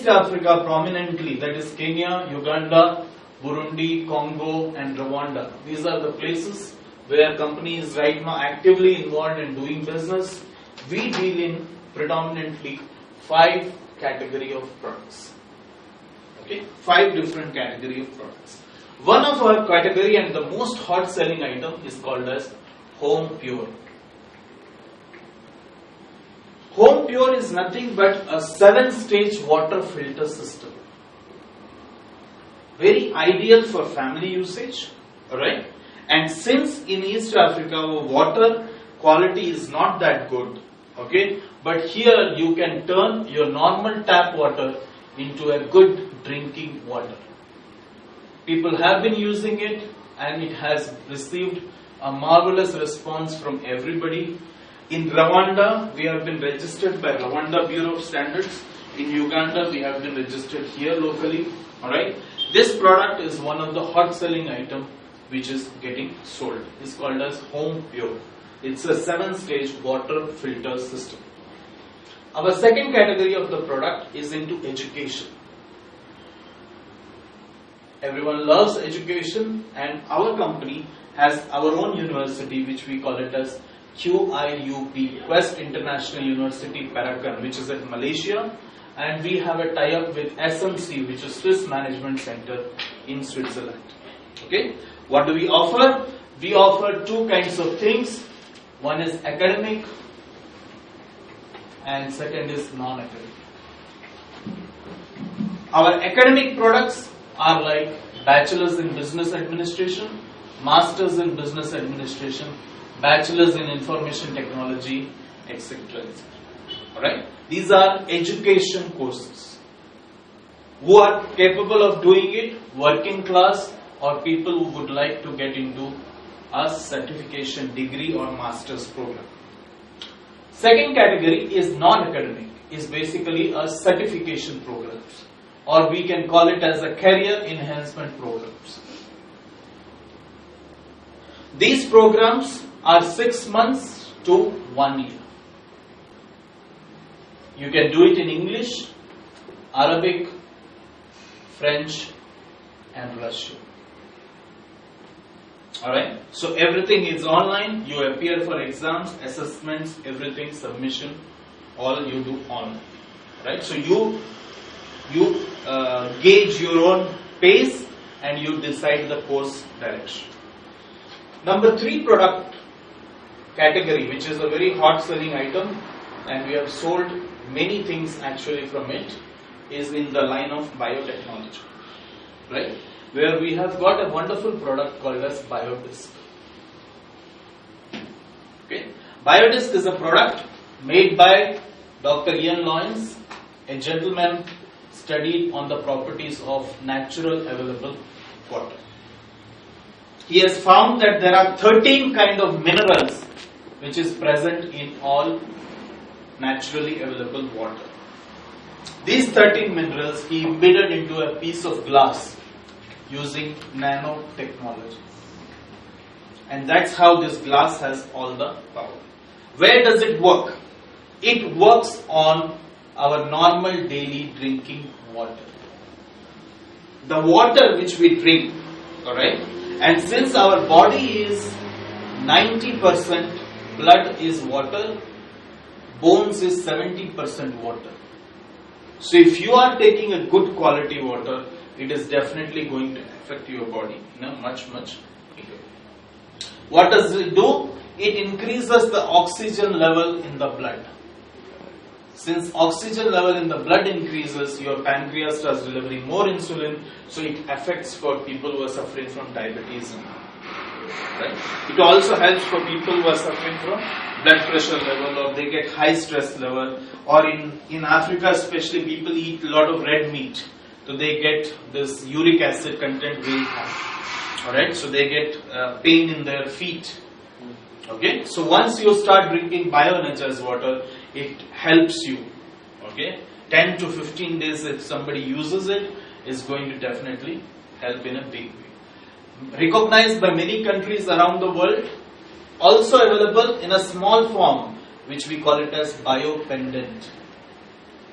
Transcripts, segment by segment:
Africa prominently, that is Kenya, Uganda, Burundi, Congo and Rwanda. These are the places where companies right now actively involved in doing business. We deal in predominantly 5 category of products. Okay, 5 different category of products. One of our category and the most hot selling item is called as Home Pure. Home Pure is nothing but a 7-stage water filter system. Very ideal for family usage, alright? And since in East Africa water quality is not that good, okay? But here you can turn your normal tap water into a good drinking water. People have been using it and it has received a marvelous response from everybody. In Rwanda, we have been registered by Rwanda Bureau of Standards. In Uganda, we have been registered here locally. Alright. This product is one of the hot selling item which is getting sold. It's called as Home Pure. It's a 7-stage water filter system. Our second category of the product is into education. Everyone loves education and our company has our own university which we call it as QIUP, Quest International University Parakan, which is at Malaysia, and we have a tie-up with SMC, which is Swiss Management Center in Switzerland. Okay, what do we offer? We offer 2 kinds of things. One is academic and second is non-academic. Our academic products are like Bachelor's in Business Administration, Master's in Business Administration, Bachelor's in Information Technology, etc. Alright? These are education courses. Who are capable of doing it? Working class or people who would like to get into a certification degree or master's program. Second category is non-academic, is basically a certification programs, or we can call it as a career enhancement programs. These programs are 6 months to 1 year. You can do it in English, Arabic, French and Russian. Alright, so everything is online, you appear for exams, assessments, everything, submission, all you do online. Right, so you gauge your own pace and you decide the course direction. Number 3 product category, which is a very hot selling item and we have sold many things actually from it, is in the line of biotechnology, right? Where we have got a wonderful product called as BioDisc. Okay, BioDisc is a product made by Dr. Ian Loynes, a gentleman studied on the properties of natural available water. He has found that there are 13 kind of minerals which is present in all naturally available water. These 13 minerals he embedded into a piece of glass using nanotechnology. And that's how this glass has all the power. Where does it work? It works on our normal daily drinking water. The water which we drink, alright? And since our body is 90% blood is water, bones is 70% water. So if you are taking a good quality water, it is definitely going to affect your body in a much bigger way. What does it do? It increases the oxygen level in the blood. Since oxygen level in the blood increases, your pancreas starts delivering more insulin, so it affects for people who are suffering from diabetes. Right? It also helps for people who are suffering from blood pressure level, or they get high stress level, or in Africa especially people eat a lot of red meat, so they get this uric acid content very high. Alright, so they get pain in their feet. Okay, so once you start drinking bioenergized water, it helps you. Okay, 10 to 15 days if somebody uses it, is going to definitely help in a big way. Recognized by many countries around the world, also available in a small form, which we call it as biopendant.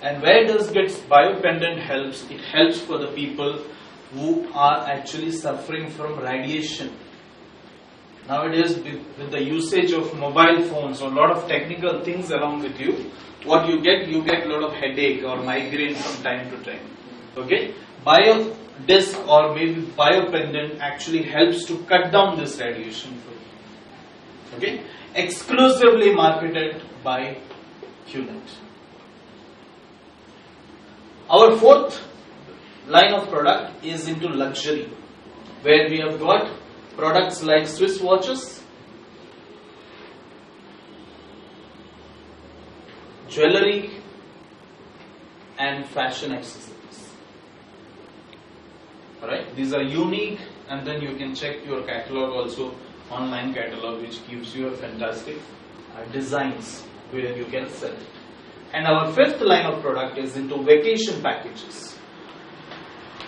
And where does get biopendant helps? It helps for the people who are actually suffering from radiation. Nowadays, with the usage of mobile phones or a lot of technical things along with you, what you get a lot of headache or migraine from time to time. Okay, BioDisc or maybe biopendant actually helps to cut down this radiation for you. Okay, exclusively marketed by QNet. Our fourth line of product is into luxury, where we have got products like Swiss watches, jewelry, and fashion accessories. Alright, these are unique, and then you can check your catalog also, online catalog, which gives you a fantastic designs where you can sell it. And our fifth line of product is into vacation packages.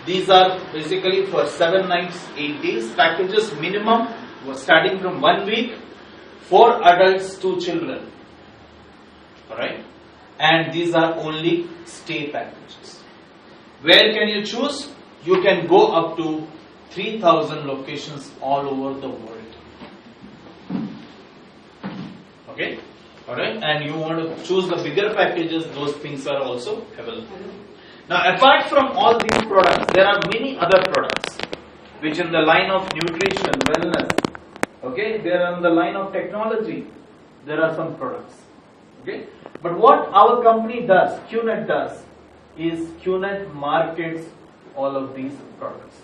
These are basically for 7 nights, 8 days packages, minimum starting from 1 week, 4 adults, 2 children. Alright, and these are only stay packages. Where can you choose? You can go up to 3,000 locations all over the world. Okay, alright, and you want to choose the bigger packages, those things are also available. Now, apart from all these products, there are many other products which in the line of nutrition, wellness, okay, they are on the line of technology, there are some products. Okay, but what our company does, QNet does, is QNet markets all of these products.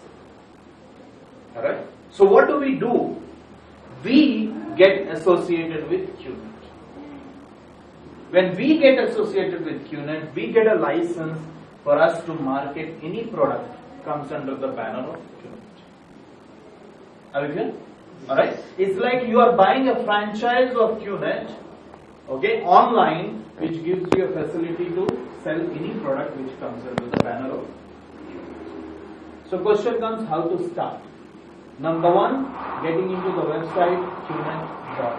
Alright, so what do? We get associated with QNet. When we get associated with QNet, we get a license for us to market any product comes under the banner of QNet. Are we clear? Alright? It's like you are buying a franchise of QNet, okay, online, which gives you a facility to sell any product which comes under the banner of QNet. So question comes, how to start? Number one, getting into the website QNet.com.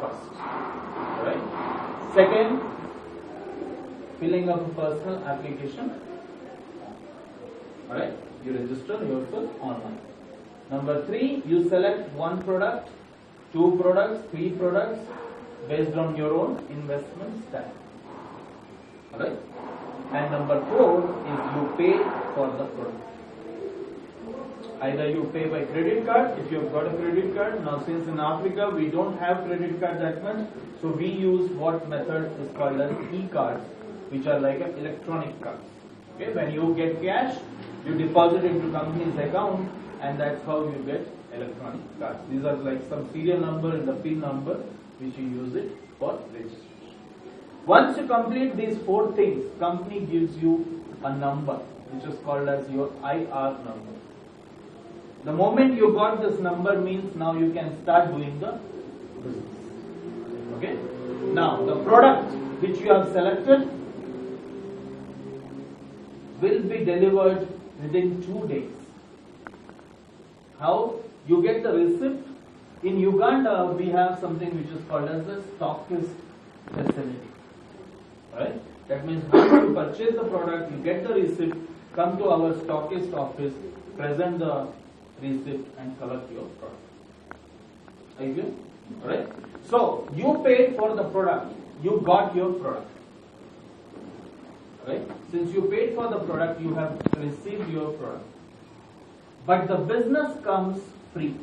First. Alright? Second, filling up a personal application. Alright, you register yourself online. Number 3, you select 1 product, 2 products, 3 products based on your own investment style. Alright, and number 4 is you pay for the product. Either you pay by credit card if you have got a credit card. Now, since in Africa we don't have credit card that much, so we use what method is called as e-cards, which are like an electronic cards. Okay, when you get cash, you deposit into company's account, and that's how you get electronic cards. These are like some serial number and the PIN number which you use it for registration. Once you complete these 4 things, company gives you a number which is called as your IR number. The moment you got this number means now you can start doing the business. Okay? Now the product which you have selected will be delivered within 2 days. How? You get the receipt. In Uganda, we have something which is called as the stockist facility. Right? That means once you purchase the product, you get the receipt, come to our stockist office, present the receipt and collect your product. Are you clear? Alright? So, you paid for the product, you got your product. Right? Since you paid for the product, you have received your product. But the business comes free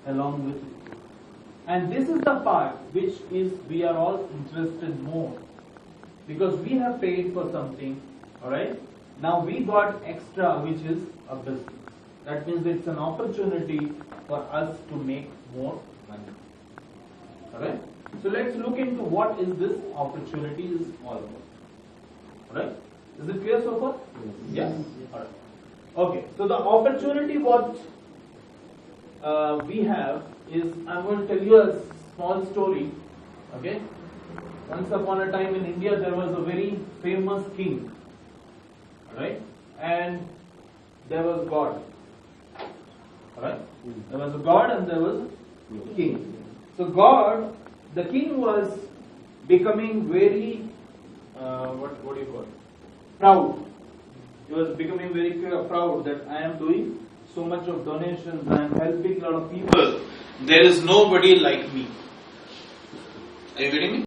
along with it. And this is the part which is we are all interested more, because we have paid for something, alright? Now we got extra, which is a business. That means it's an opportunity for us to make more money. Alright? So let's look into what is this opportunity is all about. Alright? Is it clear so far? Yes. Alright. Okay. So the opportunity what we have is, I'm going to tell you a small story. Okay. Once upon a time in India there was a very famous king. Alright? And there was God. Alright? There was a God and there was a king. So God, the king was becoming very what do you call it? Proud. He was becoming very proud that I am doing so much of donations, I am helping a lot of people. There is nobody like me. Are you getting me?